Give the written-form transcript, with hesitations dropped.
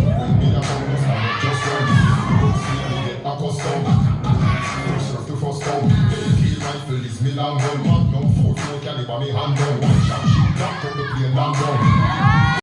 When me a come, must have it just run. Don't see me get accustomed. First serve to first down. Kill rifle is me long gun. Magnum 44 caliber me hand down. One shot, she knock out the plane long down.